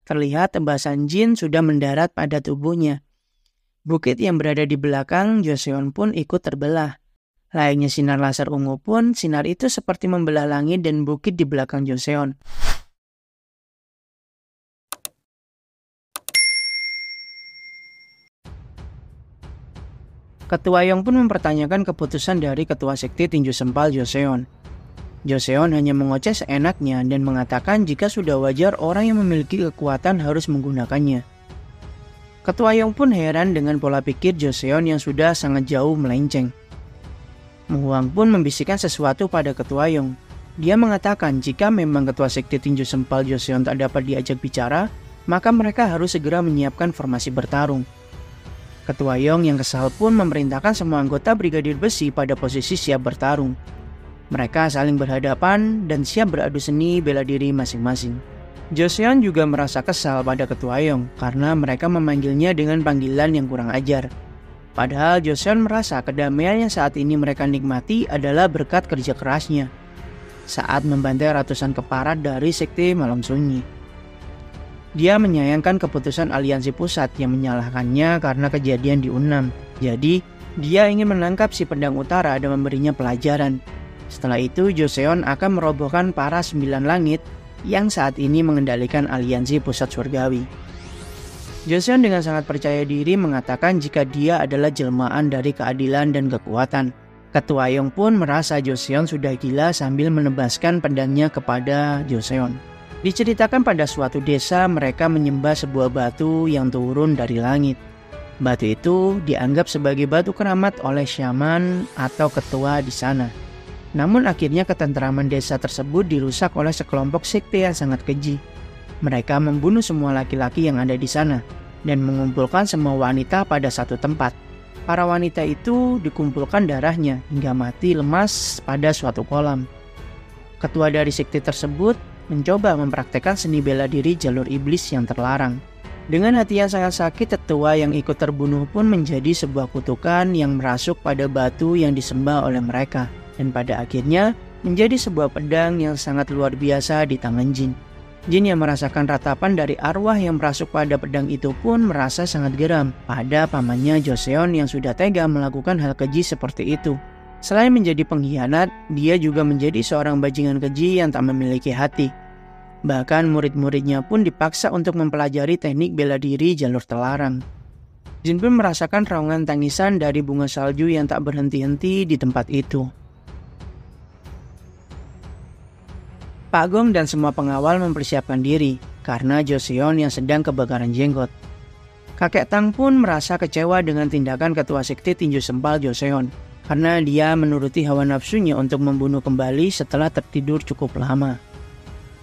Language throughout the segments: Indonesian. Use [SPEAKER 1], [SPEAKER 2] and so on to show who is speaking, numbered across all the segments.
[SPEAKER 1] Terlihat tebasan jin sudah mendarat pada tubuhnya. Bukit yang berada di belakang Joseon pun ikut terbelah. Layaknya sinar laser ungu pun, sinar itu seperti membelah langit dan bukit di belakang Joseon. Ketua Yong pun mempertanyakan keputusan dari Ketua Sekte Tinju Sempal Joseon. Joseon hanya mengoceh seenaknya dan mengatakan jika sudah wajar orang yang memiliki kekuatan harus menggunakannya. Ketua Yong pun heran dengan pola pikir Joseon yang sudah sangat jauh melenceng. Mu Huang pun membisikkan sesuatu pada Ketua Yong. Dia mengatakan jika memang Ketua Sekte Tinju Sempal Joseon tak dapat diajak bicara, maka mereka harus segera menyiapkan formasi bertarung. Ketua Yong yang kesal pun memerintahkan semua anggota Brigadir Besi pada posisi siap bertarung. Mereka saling berhadapan dan siap beradu seni bela diri masing-masing. Joseon juga merasa kesal pada Ketua Yong karena mereka memanggilnya dengan panggilan yang kurang ajar. Padahal Joseon merasa kedamaian yang saat ini mereka nikmati adalah berkat kerja kerasnya saat membantai ratusan keparat dari Sekte Malam Sunyi. Dia menyayangkan keputusan aliansi pusat yang menyalahkannya karena kejadian di U6. Jadi, dia ingin menangkap si pedang utara dan memberinya pelajaran. Setelah itu, Joseon akan merobohkan para 9 langit yang saat ini mengendalikan aliansi pusat surgawi. Joseon dengan sangat percaya diri mengatakan jika dia adalah jelmaan dari keadilan dan kekuatan. Ketua Yong pun merasa Joseon sudah gila sambil menebaskan pedangnya kepada Joseon. Diceritakan pada suatu desa mereka menyembah sebuah batu yang turun dari langit. Batu itu dianggap sebagai batu keramat oleh syaman atau ketua di sana. Namun akhirnya ketentraman desa tersebut dirusak oleh sekelompok sekte yang sangat keji. Mereka membunuh semua laki-laki yang ada di sana dan mengumpulkan semua wanita pada satu tempat. Para wanita itu dikumpulkan darahnya hingga mati lemas pada suatu kolam. Ketua dari sekte tersebut mencoba mempraktekkan seni bela diri jalur iblis yang terlarang. Dengan hati yang sangat sakit, tetua yang ikut terbunuh pun menjadi sebuah kutukan yang merasuk pada batu yang disembah oleh mereka. Dan pada akhirnya menjadi sebuah pedang yang sangat luar biasa di tangan jin. Jin yang merasakan ratapan dari arwah yang merasuk pada pedang itu pun merasa sangat geram pada pamannya Joseon yang sudah tega melakukan hal keji seperti itu. Selain menjadi pengkhianat, dia juga menjadi seorang bajingan keji yang tak memiliki hati. Bahkan murid-muridnya pun dipaksa untuk mempelajari teknik bela diri jalur terlarang. Jin pun merasakan raungan tangisan dari bunga salju yang tak berhenti-henti di tempat itu. Pak Gong dan semua pengawal mempersiapkan diri karena Joseon yang sedang kebakaran jenggot. Kakek Tang pun merasa kecewa dengan tindakan Ketua Sekte Tinju Sempal Joseon, karena dia menuruti hawa nafsunya untuk membunuh kembali setelah tertidur cukup lama.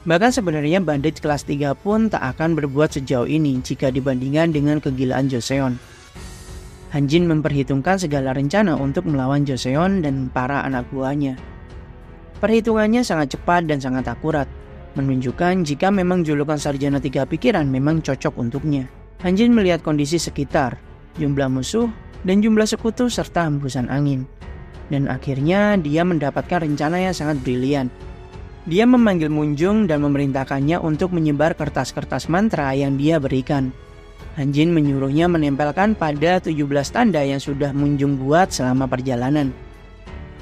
[SPEAKER 1] Bahkan sebenarnya bandit kelas 3 pun tak akan berbuat sejauh ini jika dibandingkan dengan kegilaan Joseon. Han Jin memperhitungkan segala rencana untuk melawan Joseon dan para anak buahnya. Perhitungannya sangat cepat dan sangat akurat, menunjukkan jika memang julukan Sarjana 3 Pikiran memang cocok untuknya. Han Jin melihat kondisi sekitar, jumlah musuh, dan jumlah sekutu serta hembusan angin. Dan akhirnya dia mendapatkan rencana yang sangat brilian. Dia memanggil Munjung dan memerintahkannya untuk menyebar kertas-kertas mantra yang dia berikan. Han Jin menyuruhnya menempelkan pada 17 tanda yang sudah Munjung buat selama perjalanan.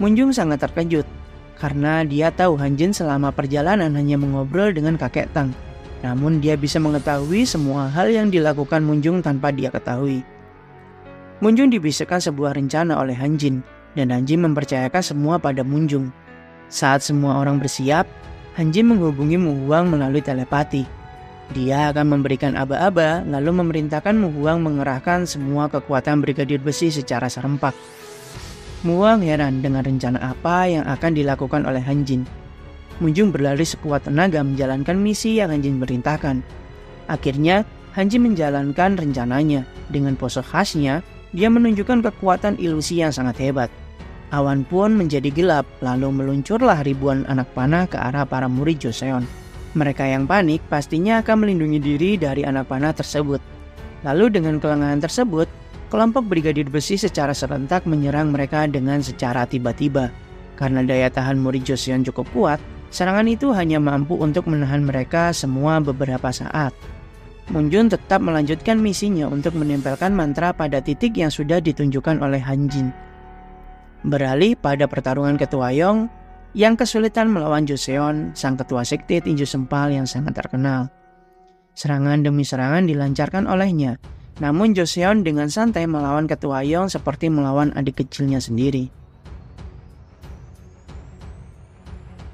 [SPEAKER 1] Munjung sangat terkejut, karena dia tahu Han Jin selama perjalanan hanya mengobrol dengan kakek Tang. Namun dia bisa mengetahui semua hal yang dilakukan Munjung tanpa dia ketahui. Munjung dibisikkan sebuah rencana oleh Han Jin, dan Han Jin mempercayakan semua pada Munjung. Saat semua orang bersiap, Han Jin menghubungi Mu Huang melalui telepati. Dia akan memberikan aba-aba, lalu memerintahkan Mu Huang mengerahkan semua kekuatan Brigadir Besi secara serempak. Mu Huang heran dengan rencana apa yang akan dilakukan oleh Han Jin. Munjung berlari sekuat tenaga menjalankan misi yang Han Jin perintahkan. Akhirnya, Han Jin menjalankan rencananya. Dengan pose khasnya, dia menunjukkan kekuatan ilusi yang sangat hebat. Awan pun menjadi gelap, lalu meluncurlah ribuan anak panah ke arah para murid Joseon. Mereka yang panik pastinya akan melindungi diri dari anak panah tersebut. Lalu dengan kelengahan tersebut, kelompok Brigadir Besi secara serentak menyerang mereka dengan secara tiba-tiba. Karena daya tahan murid Joseon cukup kuat, serangan itu hanya mampu untuk menahan mereka semua beberapa saat. Munjung tetap melanjutkan misinya untuk menempelkan mantra pada titik yang sudah ditunjukkan oleh Han Jin. Beralih pada pertarungan Ketua Yong yang kesulitan melawan Joseon, sang ketua sekte tinju sempal yang sangat terkenal. Serangan demi serangan dilancarkan olehnya, namun Joseon dengan santai melawan Ketua Yong seperti melawan adik kecilnya sendiri.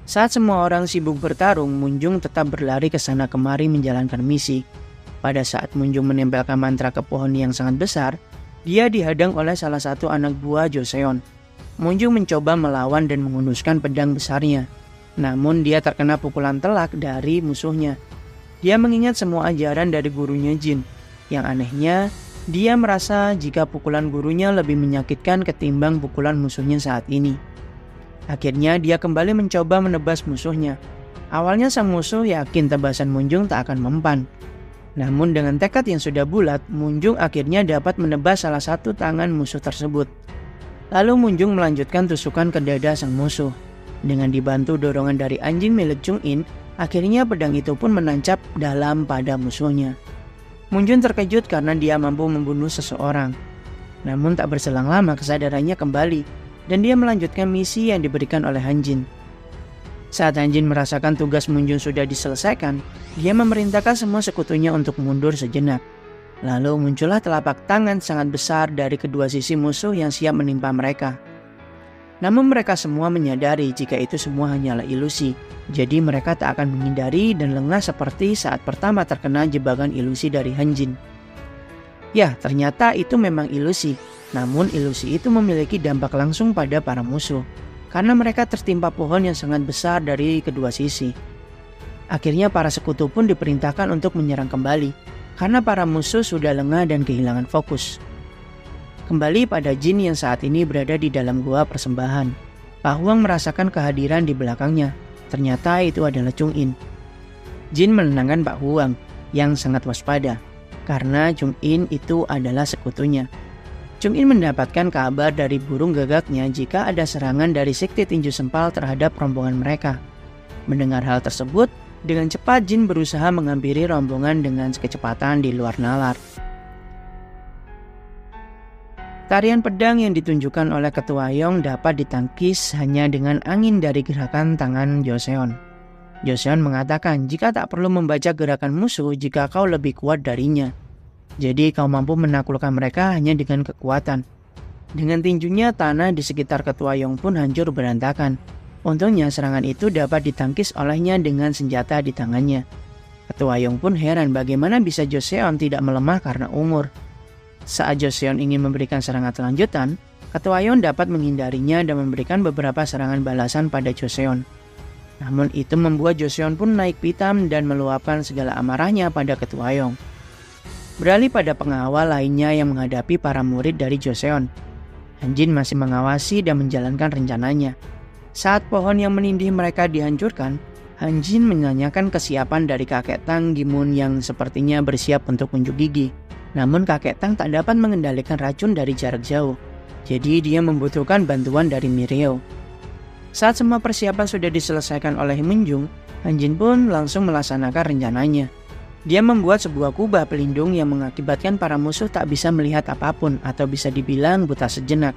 [SPEAKER 1] Saat semua orang sibuk bertarung, Munjung tetap berlari ke sana kemari menjalankan misi. Pada saat Munjung menempelkan mantra ke pohon yang sangat besar, dia dihadang oleh salah satu anak buah Joseon. Munjung mencoba melawan dan menghunuskan pedang besarnya. Namun dia terkena pukulan telak dari musuhnya. Dia mengingat semua ajaran dari gurunya Jin. Yang anehnya, dia merasa jika pukulan gurunya lebih menyakitkan ketimbang pukulan musuhnya saat ini. Akhirnya dia kembali mencoba menebas musuhnya. Awalnya sang musuh yakin tebasan Munjung tak akan mempan. Namun dengan tekad yang sudah bulat, Munjung akhirnya dapat menebas salah satu tangan musuh tersebut. Lalu Munjung melanjutkan tusukan ke dada sang musuh. Dengan dibantu dorongan dari anjing milik Chung In, akhirnya pedang itu pun menancap dalam pada musuhnya. Munjung terkejut karena dia mampu membunuh seseorang. Namun tak berselang lama kesadarannya kembali, dan dia melanjutkan misi yang diberikan oleh Han Jin. Saat Han Jin merasakan tugas Munjung sudah diselesaikan, dia memerintahkan semua sekutunya untuk mundur sejenak. Lalu muncullah telapak tangan sangat besar dari kedua sisi musuh yang siap menimpa mereka. Namun mereka semua menyadari jika itu semua hanyalah ilusi, jadi mereka tak akan menghindari dan lengah seperti saat pertama terkena jebakan ilusi dari Han Jin. Ya, ternyata itu memang ilusi, namun ilusi itu memiliki dampak langsung pada para musuh, karena mereka tertimpa pohon yang sangat besar dari kedua sisi. Akhirnya para sekutu pun diperintahkan untuk menyerang kembali, karena para musuh sudah lengah dan kehilangan fokus. Kembali pada Jin yang saat ini berada di dalam gua persembahan. Pak Huang merasakan kehadiran di belakangnya. Ternyata itu adalah Chung In. Jin menenangkan Pak Huang yang sangat waspada, karena Chung In itu adalah sekutunya. Chung In mendapatkan kabar dari burung gagaknya jika ada serangan dari sekte tinju sempal terhadap rombongan mereka. Mendengar hal tersebut, dengan cepat Jin berusaha menghampiri rombongan dengan kecepatan di luar nalar. Tarian pedang yang ditunjukkan oleh Ketua Yong dapat ditangkis hanya dengan angin dari gerakan tangan Joseon. Joseon mengatakan jika tak perlu membaca gerakan musuh jika kau lebih kuat darinya. Jadi kau mampu menaklukkan mereka hanya dengan kekuatan. Dengan tinjunya, tanah di sekitar Ketua Yong pun hancur berantakan. Untungnya serangan itu dapat ditangkis olehnya dengan senjata di tangannya. Ketua Yong pun heran bagaimana bisa Joseon tidak melemah karena umur. Saat Joseon ingin memberikan serangan lanjutan, Ketua Yong dapat menghindarinya dan memberikan beberapa serangan balasan pada Joseon. Namun itu membuat Joseon pun naik pitam dan meluapkan segala amarahnya pada Ketua Yong. Beralih pada pengawal lainnya yang menghadapi para murid dari Joseon. Han Jin masih mengawasi dan menjalankan rencananya. Saat pohon yang menindih mereka dihancurkan, Han Jin menanyakan kesiapan dari kakek Tang Gimun yang sepertinya bersiap untuk unjuk gigi. Namun kakek Tang tak dapat mengendalikan racun dari jarak jauh, jadi dia membutuhkan bantuan dari Mirio. Saat semua persiapan sudah diselesaikan oleh Munjung, Han Jin pun langsung melaksanakan rencananya. Dia membuat sebuah kubah pelindung yang mengakibatkan para musuh tak bisa melihat apapun atau bisa dibilang buta sejenak.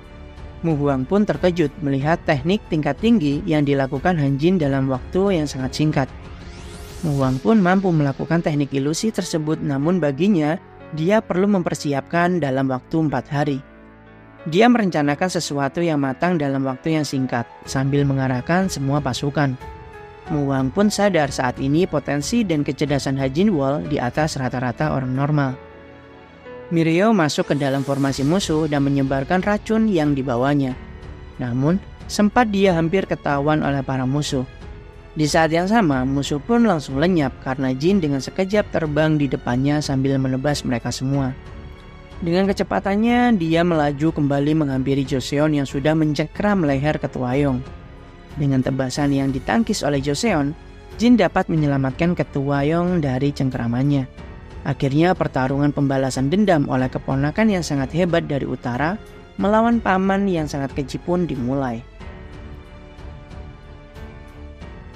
[SPEAKER 1] Mu Huang pun terkejut melihat teknik tingkat tinggi yang dilakukan Han Jin dalam waktu yang sangat singkat. Mu Huang pun mampu melakukan teknik ilusi tersebut, namun baginya dia perlu mempersiapkan dalam waktu 4 hari. Dia merencanakan sesuatu yang matang dalam waktu yang singkat sambil mengarahkan semua pasukan. Mu Huang pun sadar saat ini potensi dan kecerdasan Han Jin Wol di atas rata-rata orang normal. Mirio masuk ke dalam formasi musuh dan menyebarkan racun yang dibawanya. Namun, sempat dia hampir ketahuan oleh para musuh. Di saat yang sama, musuh pun langsung lenyap karena Jin dengan sekejap terbang di depannya sambil menebas mereka semua. Dengan kecepatannya, dia melaju kembali menghampiri Joseon yang sudah mencengkram leher Ketua Yong. Dengan tebasan yang ditangkis oleh Joseon, Jin dapat menyelamatkan Ketua Yong dari cengkramannya. Akhirnya pertarungan pembalasan dendam oleh keponakan yang sangat hebat dari utara melawan paman yang sangat keji pun dimulai.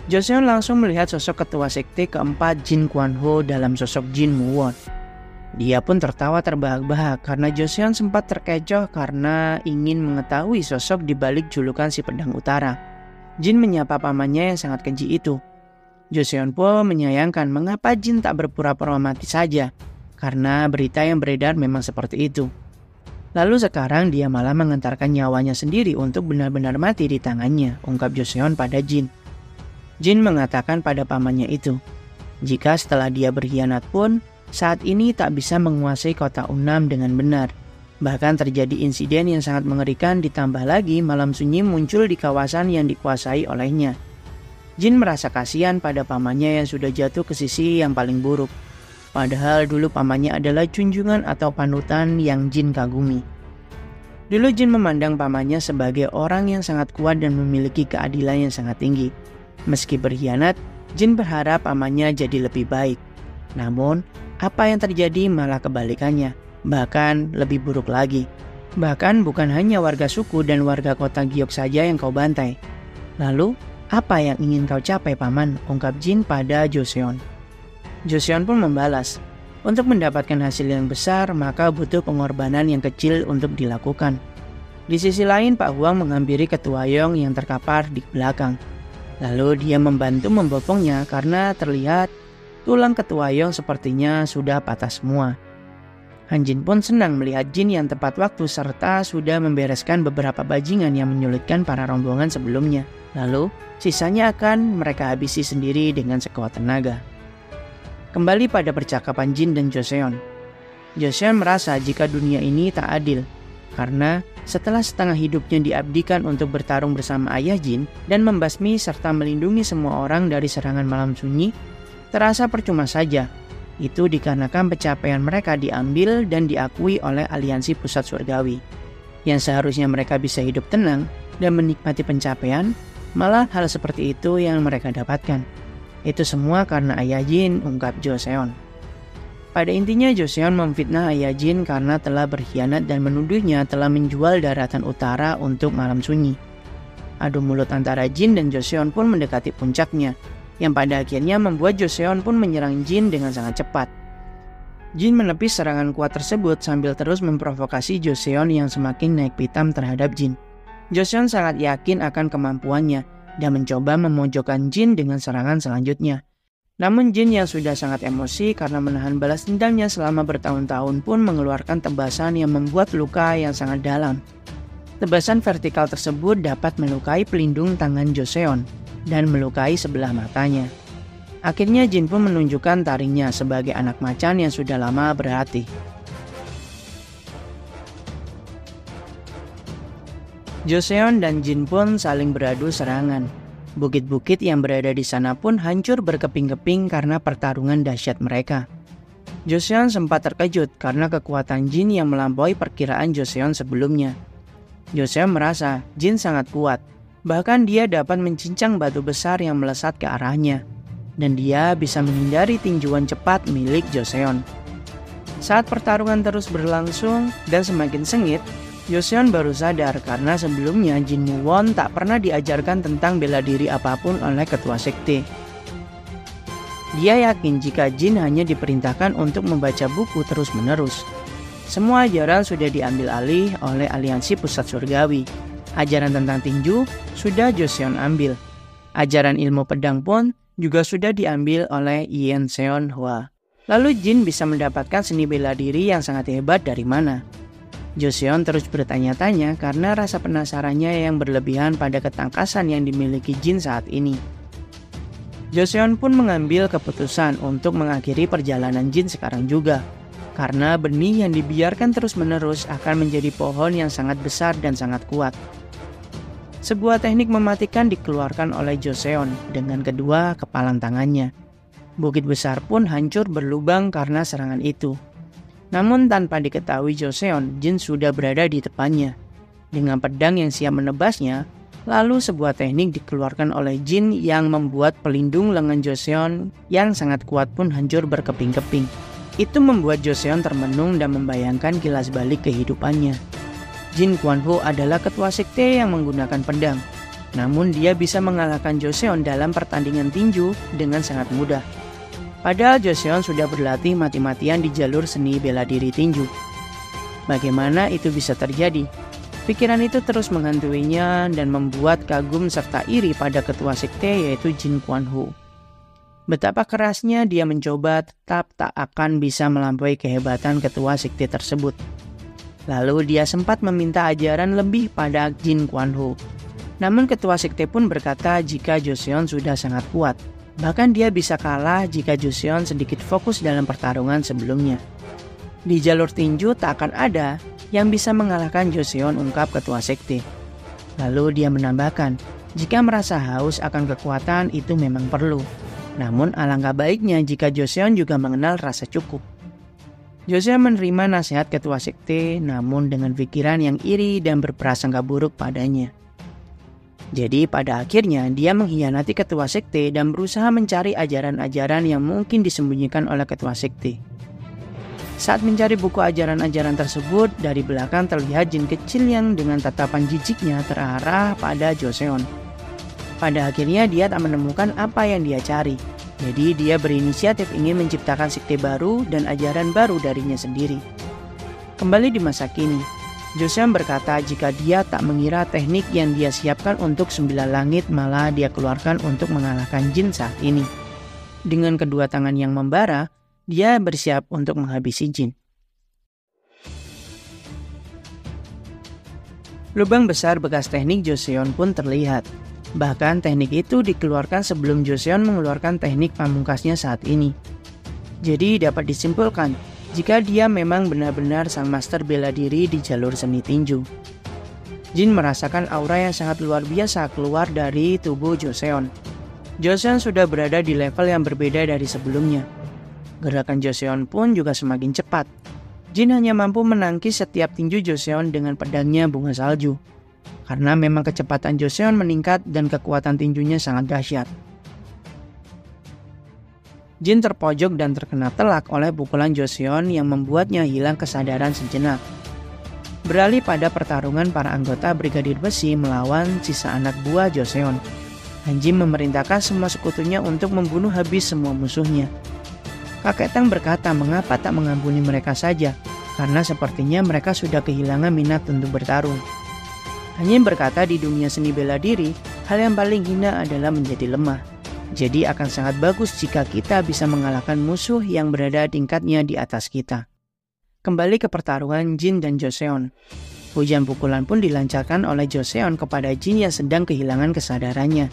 [SPEAKER 1] Joseon langsung melihat sosok ketua sekte keempat Jin Kwon Ho dalam sosok Jin Woo-won. Dia pun tertawa terbahak-bahak karena Joseon sempat terkecoh karena ingin mengetahui sosok di balik julukan si pedang utara. Jin menyapa pamannya yang sangat keji itu. Joseon pun menyayangkan mengapa Jin tak berpura-pura mati saja, karena berita yang beredar memang seperti itu. Lalu sekarang dia malah mengantarkan nyawanya sendiri untuk benar-benar mati di tangannya, ungkap Joseon pada Jin. Jin mengatakan pada pamannya itu, jika setelah dia berkhianat pun, saat ini tak bisa menguasai kota Unam dengan benar. Bahkan terjadi insiden yang sangat mengerikan, ditambah lagi malam sunyi muncul di kawasan yang dikuasai olehnya. Jin merasa kasihan pada pamannya yang sudah jatuh ke sisi yang paling buruk. Padahal dulu pamannya adalah junjungan atau panutan yang Jin kagumi. Dulu Jin memandang pamannya sebagai orang yang sangat kuat dan memiliki keadilan yang sangat tinggi. Meski berkhianat, Jin berharap pamannya jadi lebih baik. Namun, apa yang terjadi malah kebalikannya, bahkan lebih buruk lagi. Bahkan bukan hanya warga suku dan warga kota Giok saja yang kau bantai. Lalu, apa yang ingin kau capai paman? Ungkap Jin pada Joseon. Joseon pun membalas, untuk mendapatkan hasil yang besar maka butuh pengorbanan yang kecil untuk dilakukan. Di sisi lain Pak Huang menghampiri ketua Yong yang terkapar di belakang. Lalu dia membantu membopongnya karena terlihat tulang ketua Yong sepertinya sudah patah semua. Han Jin pun senang melihat Jin yang tepat waktu serta sudah membereskan beberapa bajingan yang menyulitkan para rombongan sebelumnya. Lalu sisanya akan mereka habisi sendiri dengan sekuat tenaga. Kembali pada percakapan Jin dan Joseon. Joseon merasa jika dunia ini tak adil, karena setelah setengah hidupnya diabdikan untuk bertarung bersama ayah Jin dan membasmi serta melindungi semua orang dari serangan malam sunyi, terasa percuma saja. Itu dikarenakan pencapaian mereka diambil dan diakui oleh aliansi pusat surgawi. Yang seharusnya mereka bisa hidup tenang dan menikmati pencapaian, malah hal seperti itu yang mereka dapatkan. Itu semua karena ayah Jin, ungkap Joseon. Pada intinya Joseon memfitnah ayah Jin karena telah berkhianat dan menuduhnya telah menjual daratan utara untuk malam sunyi. Adu mulut antara Jin dan Joseon pun mendekati puncaknya, yang pada akhirnya membuat Joseon pun menyerang Jin dengan sangat cepat. Jin menepis serangan kuat tersebut sambil terus memprovokasi Joseon yang semakin naik pitam terhadap Jin. Joseon sangat yakin akan kemampuannya dan mencoba memojokkan Jin dengan serangan selanjutnya. Namun Jin yang sudah sangat emosi karena menahan balas dendamnya selama bertahun-tahun pun mengeluarkan tebasan yang membuat luka yang sangat dalam. Tebasan vertikal tersebut dapat melukai pelindung tangan Joseon dan melukai sebelah matanya. Akhirnya Jin pun menunjukkan taringnya sebagai anak macan yang sudah lama berhati. Joseon dan Jin pun saling beradu serangan. Bukit-bukit yang berada di sana pun hancur berkeping-keping karena pertarungan dahsyat mereka. Joseon sempat terkejut karena kekuatan Jin yang melampaui perkiraan Joseon sebelumnya. Joseon merasa Jin sangat kuat, bahkan dia dapat mencincang batu besar yang melesat ke arahnya, dan dia bisa menghindari tinjuan cepat milik Joseon. Saat pertarungan terus berlangsung dan semakin sengit, Joseon baru sadar karena sebelumnya Jin Woo-won tak pernah diajarkan tentang bela diri apapun oleh ketua sekte. Dia yakin jika Jin hanya diperintahkan untuk membaca buku terus-menerus. Semua ajaran sudah diambil alih oleh aliansi pusat surgawi. Ajaran tentang tinju sudah Joseon ambil. Ajaran ilmu pedang pun juga sudah diambil oleh Yen Seon Hwa. Lalu Jin bisa mendapatkan seni bela diri yang sangat hebat dari mana? Joseon terus bertanya-tanya karena rasa penasarannya yang berlebihan pada ketangkasan yang dimiliki Jin saat ini. Joseon pun mengambil keputusan untuk mengakhiri perjalanan Jin sekarang juga, karena benih yang dibiarkan terus-menerus akan menjadi pohon yang sangat besar dan sangat kuat. Sebuah teknik mematikan dikeluarkan oleh Joseon dengan kedua kepalan tangannya. Bukit besar pun hancur berlubang karena serangan itu. Namun tanpa diketahui Joseon, Jin sudah berada di depannya. Dengan pedang yang siap menebasnya, lalu sebuah teknik dikeluarkan oleh Jin yang membuat pelindung lengan Joseon yang sangat kuat pun hancur berkeping-keping. Itu membuat Joseon termenung dan membayangkan kilas balik kehidupannya. Jin Kwon Ho adalah ketua sekte yang menggunakan pedang. Namun dia bisa mengalahkan Joseon dalam pertandingan tinju dengan sangat mudah. Padahal Joseon sudah berlatih mati-matian di jalur seni bela diri tinju. Bagaimana itu bisa terjadi? Pikiran itu terus menghantuinya dan membuat kagum serta iri pada ketua sekte yaitu Jin Kwon Ho. Betapa kerasnya dia mencoba tetap tak akan bisa melampaui kehebatan ketua sekte tersebut. Lalu dia sempat meminta ajaran lebih pada Jin Kwon Ho. Namun ketua sekte pun berkata jika Joseon sudah sangat kuat. Bahkan dia bisa kalah jika Joseon sedikit fokus dalam pertarungan sebelumnya. Di jalur tinju tak akan ada yang bisa mengalahkan Joseon, ungkap ketua sekte. Lalu dia menambahkan, jika merasa haus akan kekuatan itu memang perlu. Namun alangkah baiknya jika Joseon juga mengenal rasa cukup. Joseon menerima nasihat ketua sekte namun dengan pikiran yang iri dan berprasangka buruk padanya. Jadi pada akhirnya dia mengkhianati ketua sekte dan berusaha mencari ajaran-ajaran yang mungkin disembunyikan oleh ketua sekte. Saat mencari buku ajaran-ajaran tersebut, dari belakang terlihat jin kecil yang dengan tatapan jijiknya terarah pada Joseon. Pada akhirnya dia tak menemukan apa yang dia cari. Jadi dia berinisiatif ingin menciptakan sekte baru dan ajaran baru darinya sendiri. Kembali di masa kini, Joseon berkata jika dia tak mengira teknik yang dia siapkan untuk 9 langit malah dia keluarkan untuk mengalahkan jin saat ini. Dengan kedua tangan yang membara, dia bersiap untuk menghabisi jin. Lubang besar bekas teknik Joseon pun terlihat. Bahkan teknik itu dikeluarkan sebelum Joseon mengeluarkan teknik pamungkasnya saat ini. Jadi dapat disimpulkan jika dia memang benar-benar sang master bela diri di jalur seni tinju. Jin merasakan aura yang sangat luar biasa keluar dari tubuh Joseon. Joseon sudah berada di level yang berbeda dari sebelumnya. Gerakan Joseon pun juga semakin cepat. Jin hanya mampu menangkis setiap tinju Joseon dengan pedangnya bunga salju. Karena memang kecepatan Joseon meningkat dan kekuatan tinjunya sangat dahsyat. Jin terpojok dan terkena telak oleh pukulan Joseon yang membuatnya hilang kesadaran sejenak. Beralih pada pertarungan para anggota Brigadir Besi melawan sisa anak buah Joseon. Han Jin memerintahkan semua sekutunya untuk membunuh habis semua musuhnya. Kakek Tang berkata mengapa tak mengampuni mereka saja, karena sepertinya mereka sudah kehilangan minat untuk bertarung. Han Jin berkata di dunia seni bela diri, hal yang paling hina adalah menjadi lemah. Jadi akan sangat bagus jika kita bisa mengalahkan musuh yang berada tingkatnya di atas kita. Kembali ke pertarungan Jin dan Joseon. Hujan pukulan pun dilancarkan oleh Joseon kepada Jin yang sedang kehilangan kesadarannya.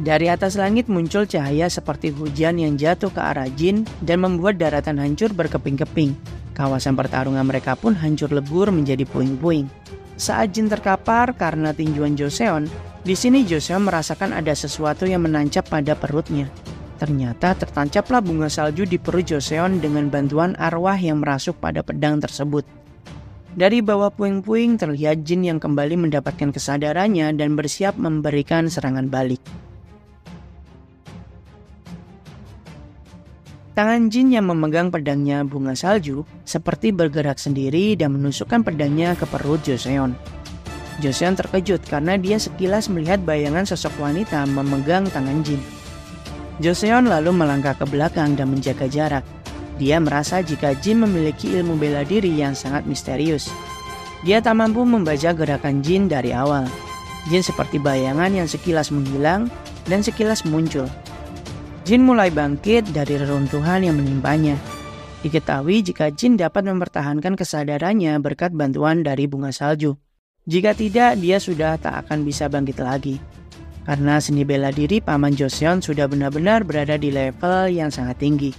[SPEAKER 1] Dari atas langit muncul cahaya seperti hujan yang jatuh ke arah Jin dan membuat daratan hancur berkeping-keping. Kawasan pertarungan mereka pun hancur lebur menjadi puing-puing. Saat Jin terkapar karena tinjuan Joseon, di sini Joseon merasakan ada sesuatu yang menancap pada perutnya. Ternyata tertancaplah bunga salju di perut Joseon dengan bantuan arwah yang merasuk pada pedang tersebut. Dari bawah puing-puing terlihat Jin yang kembali mendapatkan kesadarannya dan bersiap memberikan serangan balik. Tangan Jin yang memegang pedangnya bunga salju seperti bergerak sendiri dan menusukkan pedangnya ke perut Joseon. Joseon terkejut karena dia sekilas melihat bayangan sosok wanita memegang tangan Jin. Joseon lalu melangkah ke belakang dan menjaga jarak. Dia merasa jika Jin memiliki ilmu bela diri yang sangat misterius. Dia tak mampu membaca gerakan Jin dari awal. Jin seperti bayangan yang sekilas menghilang dan sekilas muncul. Jin mulai bangkit dari reruntuhan yang menimpanya. Diketahui jika Jin dapat mempertahankan kesadarannya berkat bantuan dari bunga salju. Jika tidak, dia sudah tak akan bisa bangkit lagi. Karena seni bela diri Paman Joseon sudah benar-benar berada di level yang sangat tinggi.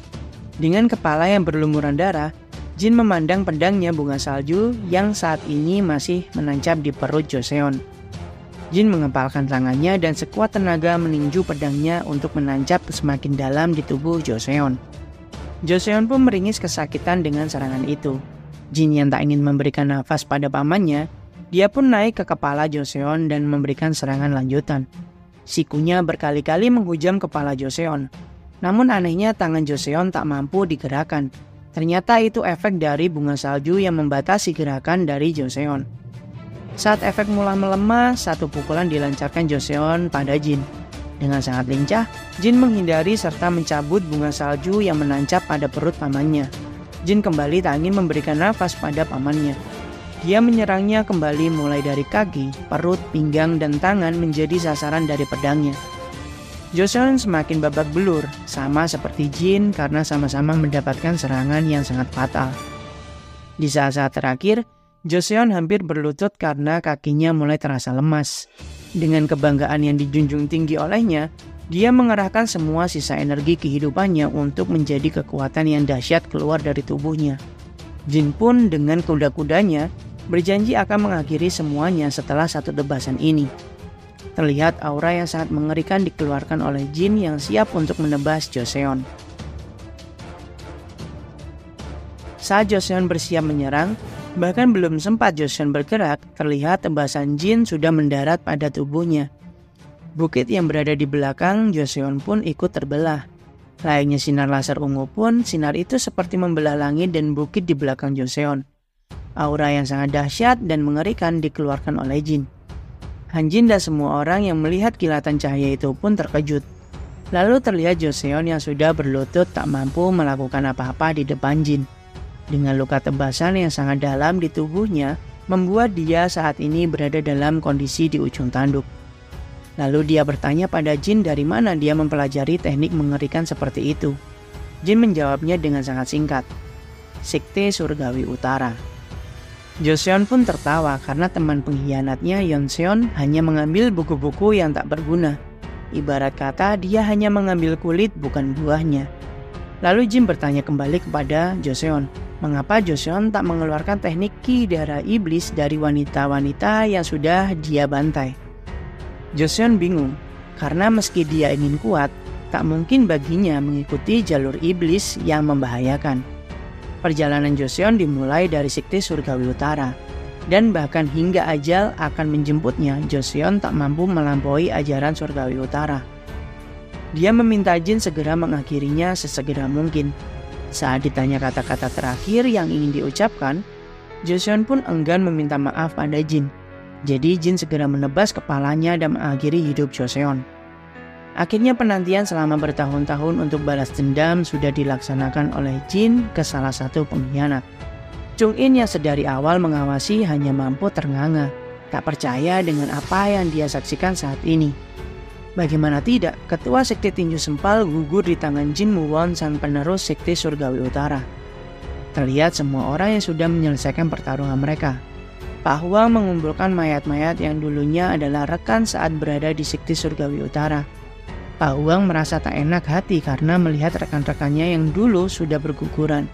[SPEAKER 1] Dengan kepala yang berlumuran darah, Jin memandang pedangnya bunga salju yang saat ini masih menancap di perut Joseon. Jin mengepalkan tangannya dan sekuat tenaga meninju pedangnya untuk menancap semakin dalam di tubuh Joseon. Joseon pun meringis kesakitan dengan serangan itu. Jin yang tak ingin memberikan nafas pada pamannya, dia pun naik ke kepala Joseon dan memberikan serangan lanjutan. Sikunya berkali-kali menghujam kepala Joseon. Namun anehnya tangan Joseon tak mampu digerakkan. Ternyata itu efek dari bunga salju yang membatasi gerakan dari Joseon. Saat efek mulai melemah, satu pukulan dilancarkan Joseon pada Jin. Dengan sangat lincah, Jin menghindari serta mencabut bunga salju yang menancap pada perut pamannya. Jin kembali tak ingin memberikan nafas pada pamannya. Dia menyerangnya kembali mulai dari kaki, perut, pinggang, dan tangan menjadi sasaran dari pedangnya. Joseon semakin babak belur, sama seperti Jin karena sama-sama mendapatkan serangan yang sangat fatal. Di saat-saat terakhir, Joseon hampir berlutut karena kakinya mulai terasa lemas. Dengan kebanggaan yang dijunjung tinggi olehnya, dia mengerahkan semua sisa energi kehidupannya untuk menjadi kekuatan yang dahsyat keluar dari tubuhnya. Jin pun dengan kuda-kudanya berjanji akan mengakhiri semuanya setelah satu tebasan ini. Terlihat aura yang sangat mengerikan dikeluarkan oleh Jin yang siap untuk menebas Joseon. Saat Joseon bersiap menyerang, bahkan belum sempat Joseon bergerak, terlihat tebasan Jin sudah mendarat pada tubuhnya. Bukit yang berada di belakang Joseon pun ikut terbelah. Layaknya sinar laser ungu pun, sinar itu seperti membelah langit dan bukit di belakang Joseon. Aura yang sangat dahsyat dan mengerikan dikeluarkan oleh Jin. Han Jin dan semua orang yang melihat kilatan cahaya itu pun terkejut. Lalu terlihat Joseon yang sudah berlutut tak mampu melakukan apa-apa di depan Jin. Dengan luka tebasan yang sangat dalam di tubuhnya, membuat dia saat ini berada dalam kondisi di ujung tanduk. Lalu dia bertanya pada Jin dari mana dia mempelajari teknik mengerikan seperti itu. Jin menjawabnya dengan sangat singkat, Sekte Surgawi Utara. Joseon pun tertawa karena teman pengkhianatnya Yonseon hanya mengambil buku-buku yang tak berguna. Ibarat kata dia hanya mengambil kulit bukan buahnya. Lalu Jin bertanya kembali kepada Joseon, mengapa Joseon tak mengeluarkan teknik Ki Darah Iblis dari wanita-wanita yang sudah dia bantai. Joseon bingung, karena meski dia ingin kuat, tak mungkin baginya mengikuti jalur iblis yang membahayakan. Perjalanan Joseon dimulai dari Sekte Surgawi Utara, dan bahkan hingga ajal akan menjemputnya, Joseon tak mampu melampaui ajaran Surgawi Utara. Dia meminta Jin segera mengakhirinya sesegera mungkin. Saat ditanya kata-kata terakhir yang ingin diucapkan, Joseon pun enggan meminta maaf pada Jin. Jadi Jin segera menebas kepalanya dan mengakhiri hidup Joseon. Akhirnya penantian selama bertahun-tahun untuk balas dendam sudah dilaksanakan oleh Jin ke salah satu pengkhianat. Chung In yang sedari awal mengawasi hanya mampu ternganga, tak percaya dengan apa yang dia saksikan saat ini. Bagaimana tidak, ketua Sekte Tinju Sempal gugur di tangan Jin Muwon sang penerus Sekte Surgawi Utara. Terlihat semua orang yang sudah menyelesaikan pertarungan mereka. Pak Huang mengumpulkan mayat-mayat yang dulunya adalah rekan saat berada di Sekte Surgawi Utara. Pak Huang merasa tak enak hati karena melihat rekan-rekannya yang dulu sudah berguguran.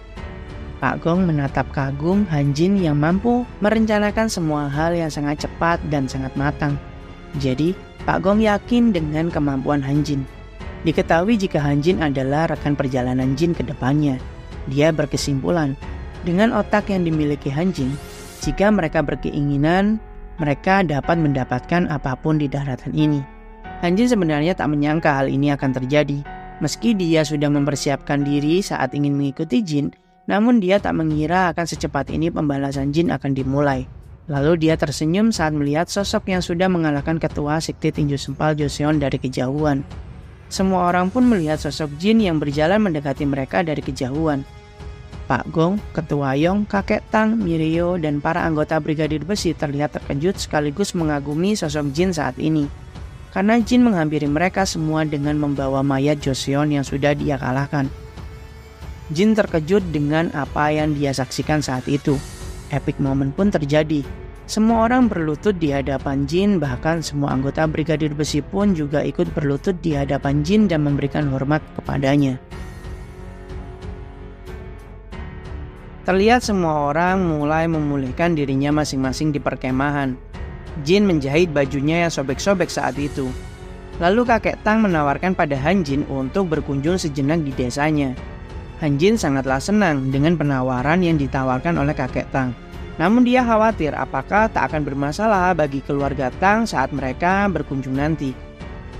[SPEAKER 1] Pak Gong menatap kagum Han Jin yang mampu merencanakan semua hal yang sangat cepat dan sangat matang. Jadi, Pak Gong yakin dengan kemampuan Han Jin. Diketahui jika Han Jin adalah rekan perjalanan Jin ke depannya. Dia berkesimpulan, dengan otak yang dimiliki Han Jin, jika mereka berkeinginan, mereka dapat mendapatkan apapun di daratan ini. Han Jin sebenarnya tak menyangka hal ini akan terjadi. Meski dia sudah mempersiapkan diri saat ingin mengikuti Jin, namun dia tak mengira akan secepat ini pembalasan Jin akan dimulai. Lalu dia tersenyum saat melihat sosok yang sudah mengalahkan ketua Sekte Tinju Sempal Joseon dari kejauhan. Semua orang pun melihat sosok Jin yang berjalan mendekati mereka dari kejauhan. Pak Gong, Ketua Yong, Kakek Tang, Mirio, dan para anggota Brigadir Besi terlihat terkejut sekaligus mengagumi sosok Jin saat ini. Karena Jin menghampiri mereka semua dengan membawa mayat Joseon yang sudah dia kalahkan. Jin terkejut dengan apa yang dia saksikan saat itu. Epic moment pun terjadi. Semua orang berlutut di hadapan Jin, bahkan semua anggota Brigadir Besi pun juga ikut berlutut di hadapan Jin dan memberikan hormat kepadanya. Terlihat semua orang mulai memulihkan dirinya masing-masing di perkemahan. Jin menjahit bajunya yang sobek-sobek saat itu. Lalu kakek Tang menawarkan pada Han Jin untuk berkunjung sejenak di desanya. Han Jin sangatlah senang dengan penawaran yang ditawarkan oleh kakek Tang. Namun dia khawatir apakah tak akan bermasalah bagi keluarga Tang saat mereka berkunjung nanti.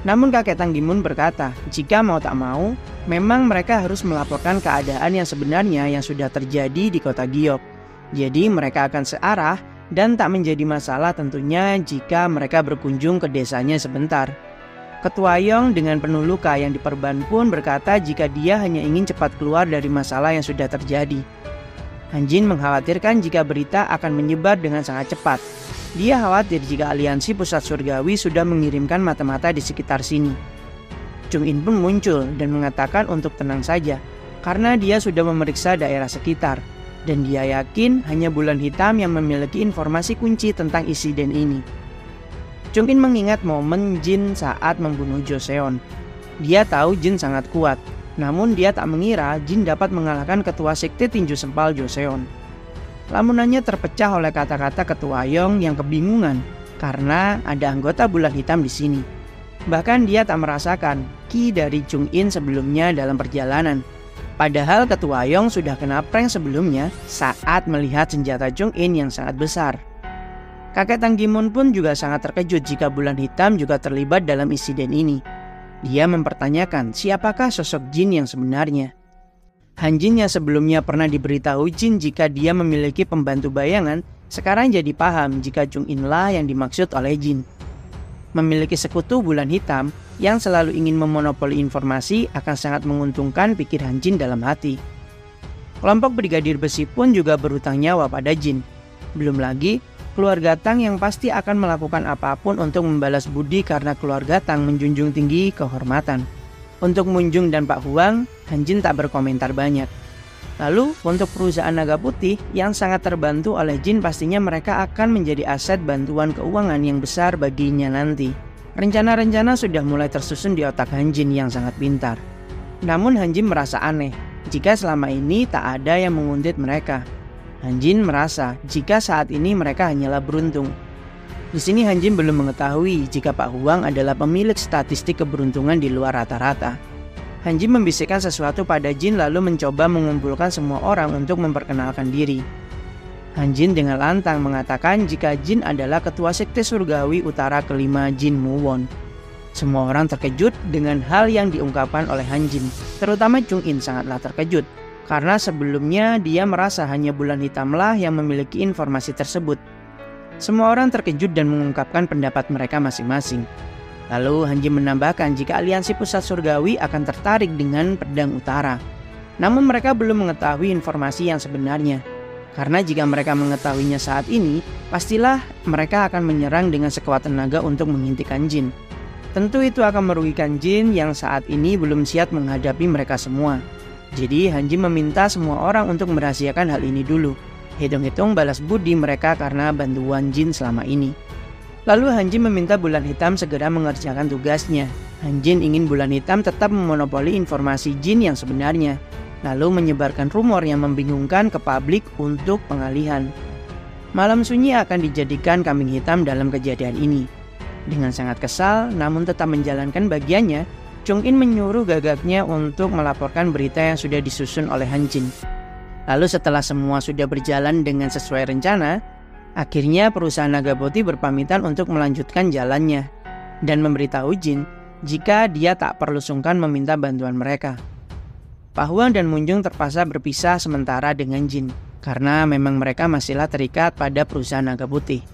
[SPEAKER 1] Namun kakek Tang Gimun berkata, jika mau tak mau, memang mereka harus melaporkan keadaan yang sebenarnya yang sudah terjadi di kota Giok. Jadi mereka akan searah dan tak menjadi masalah tentunya jika mereka berkunjung ke desanya sebentar. Ketua Yong dengan penuh luka yang diperban pun berkata jika dia hanya ingin cepat keluar dari masalah yang sudah terjadi. Han Jin mengkhawatirkan jika berita akan menyebar dengan sangat cepat. Dia khawatir jika aliansi pusat surgawi sudah mengirimkan mata-mata di sekitar sini. Chung In pun muncul dan mengatakan untuk tenang saja, karena dia sudah memeriksa daerah sekitar, dan dia yakin hanya Bulan Hitam yang memiliki informasi kunci tentang insiden ini. Chung In mengingat momen Jin saat membunuh Joseon. Dia tahu Jin sangat kuat, namun dia tak mengira Jin dapat mengalahkan ketua sekte tinju sempal Joseon. Lamunannya terpecah oleh kata-kata ketua Yong yang kebingungan karena ada anggota Bulan Hitam di sini. Bahkan dia tak merasakan ki dari Chung In sebelumnya dalam perjalanan. Padahal ketua Yong sudah kena prank sebelumnya saat melihat senjata Chung In yang sangat besar. Kakek Tang Gimun pun juga sangat terkejut jika Bulan Hitam juga terlibat dalam insiden ini. Dia mempertanyakan siapakah sosok Jin yang sebenarnya. Han Jin yang sebelumnya pernah diberitahu Jin jika dia memiliki pembantu bayangan, sekarang jadi paham jika Chung In lah yang dimaksud oleh Jin. Memiliki sekutu Bulan Hitam yang selalu ingin memonopoli informasi akan sangat menguntungkan pikir Han Jin dalam hati. Kelompok Brigadir Besi pun juga berhutang nyawa pada Jin. Belum lagi keluarga Tang yang pasti akan melakukan apapun untuk membalas budi karena keluarga Tang menjunjung tinggi kehormatan. Untuk Munjung dan Pak Huang, Han Jin tak berkomentar banyak. Lalu untuk perusahaan Naga Putih yang sangat terbantu oleh Jin, pastinya mereka akan menjadi aset bantuan keuangan yang besar baginya nanti. Rencana-rencana sudah mulai tersusun di otak Han Jin yang sangat pintar. Namun Han Jin merasa aneh jika selama ini tak ada yang menguntit mereka. Han Jin merasa jika saat ini mereka hanyalah beruntung. Di sini Han Jin belum mengetahui jika Pak Huang adalah pemilik statistik keberuntungan di luar rata-rata. Han Jin membisikkan sesuatu pada Jin lalu mencoba mengumpulkan semua orang untuk memperkenalkan diri. Han Jin dengan lantang mengatakan jika Jin adalah ketua sekte surgawi utara kelima Jin Muwon. Semua orang terkejut dengan hal yang diungkapkan oleh Han Jin, terutama Chung In sangatlah terkejut. Karena sebelumnya dia merasa hanya Bulan Hitamlah yang memiliki informasi tersebut. Semua orang terkejut dan mengungkapkan pendapat mereka masing-masing. Lalu Han Jin menambahkan jika aliansi pusat surgawi akan tertarik dengan pedang utara. Namun mereka belum mengetahui informasi yang sebenarnya. Karena jika mereka mengetahuinya saat ini, pastilah mereka akan menyerang dengan sekuat tenaga untuk menghentikan Jin. Tentu itu akan merugikan Jin yang saat ini belum siap menghadapi mereka semua. Jadi Han Jin meminta semua orang untuk merahasiakan hal ini dulu. Hitung-hitung balas budi mereka karena bantuan Jin selama ini. Lalu Han Jin meminta Bulan Hitam segera mengerjakan tugasnya. Han Jin ingin Bulan Hitam tetap memonopoli informasi Jin yang sebenarnya, lalu menyebarkan rumor yang membingungkan ke publik untuk pengalihan. Malam Sunyi akan dijadikan kambing hitam dalam kejadian ini. Dengan sangat kesal namun tetap menjalankan bagiannya, Chung In menyuruh gagaknya untuk melaporkan berita yang sudah disusun oleh Han Jin. Lalu setelah semua sudah berjalan dengan sesuai rencana, akhirnya perusahaan Naga Putih berpamitan untuk melanjutkan jalannya dan memberitahu Jin jika dia tak perlu sungkan meminta bantuan mereka. Pak Huang dan Munjung terpaksa berpisah sementara dengan Jin karena memang mereka masihlah terikat pada perusahaan Naga Putih.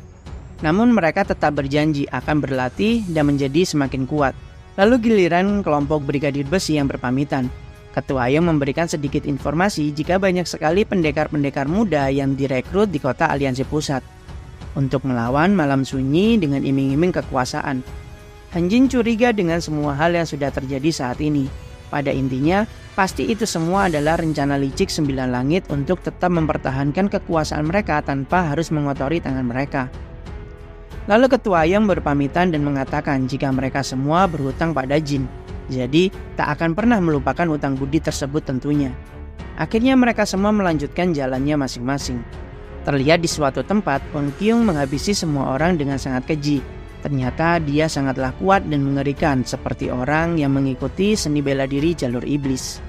[SPEAKER 1] Namun mereka tetap berjanji akan berlatih dan menjadi semakin kuat. Lalu giliran kelompok Brigadir Besi yang berpamitan. Ketua Yong memberikan sedikit informasi jika banyak sekali pendekar-pendekar muda yang direkrut di kota Aliansi Pusat untuk melawan Malam Sunyi dengan iming-iming kekuasaan. Han Jin curiga dengan semua hal yang sudah terjadi saat ini. Pada intinya, pasti itu semua adalah rencana licik Sembilan Langit untuk tetap mempertahankan kekuasaan mereka tanpa harus mengotori tangan mereka. Lalu Ketua Yong berpamitan dan mengatakan jika mereka semua berhutang pada Jin. Jadi, tak akan pernah melupakan hutang budi tersebut tentunya. Akhirnya mereka semua melanjutkan jalannya masing-masing. Terlihat di suatu tempat, On Kyung menghabisi semua orang dengan sangat keji. Ternyata dia sangatlah kuat dan mengerikan seperti orang yang mengikuti seni bela diri jalur iblis.